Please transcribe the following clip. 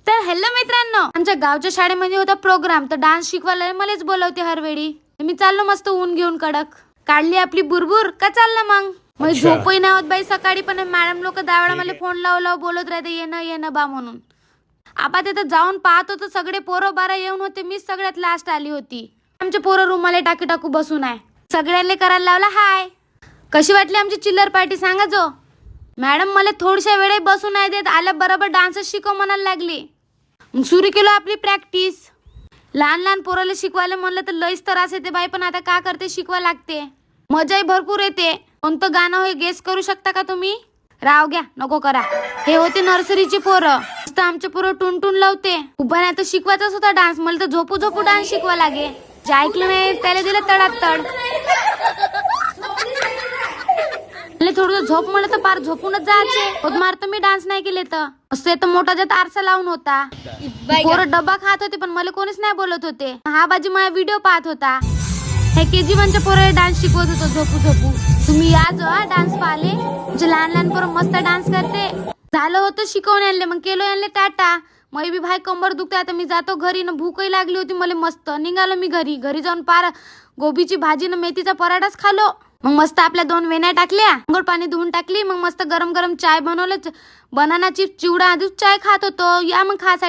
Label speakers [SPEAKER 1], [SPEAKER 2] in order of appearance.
[SPEAKER 1] तर हॅलो मित्रांनो, आमच्या गावच्या शाळेमध्ये होता प्रोग्राम, तर डान्स शिकवायला मलाच बोलवते हरवेळी. मी चाललो मस्त ऊन घेऊन कडक, काढली आपली बुरबुर का चाललं मग झोपही नाही होत बाई सकाळी. पण मॅडम लोक दावडा मला फोन लावून बोलत राहते येणं बा म्हणून. आपण तिथं जाऊन पाहत होतो, सगळे पोरं बारा येऊन होते, मीच सगळ्यात लास्ट आली होती. आमचे पोरं रुमाले टाकू बसून आहे. सगळ्यांना करायला लावला हाय. कशी वाटली आमची चिल्लर पार्टी सांगा जो. मॅडम मला थोडशा वेळे बसून नाही देत, आल्या बरोबर डान्स शिकव म्हणायला लागली. सुरू केलो आपली प्रॅक्टिस. लहान पोराला शिकवायला म्हणलं तर लईच त्रास येते बाई, पण आता का करते, शिकवा लागते. मजाही भरपूर येते. कोणतं गाणं होय गेस करू शकता का तुम्ही? राव घ्या, नको करा. हे होते नर्सरीचे पोरं. मस्त आमचे पोरं टुनटुन लावते. उभा नाही तर शिकवायचाच होता डान्स, मला तर झोपू डान्स शिकवा लागे. जे ऐकलं नाही त्याला दिलं तडातड. थोडं झोप म्हणलं तर पार झोपूनच जायचे. होत मारतो मी डान्स नाही केले तर. असं तर मोठा जात आरसा लावून होता. पोरं डब्बा खात होते पण मला कोणीच नाही बोलत होते. हा बाजी माझा व्हिडिओ पाहत होता. हे KG1च्या पोरं डान्स शिकवत होतो झोपू. तुम्ही या जो डान्स पाहिले. तुमचे लहान पोरं मस्त डान्स करते. झालं होतं शिकवून आणले, मग केलो आणले टाटा. मग बी भाई कंबर दुखते, आता मी जातो घरी. न भूकही लागली होती मला मस्त. निघालो मी घरी जाऊन पार गोबीची भाजी न मेथीचा पराठाच खालो. मग मस्त आपल्या 2 वेण्या टाकल्या, अंघोळ पाणी धुवून टाकली. मग मस्त गरम चाय बनवलं, बनाना चिप्स चिवडा दूध चाय खात होतो. या मग खासाठी.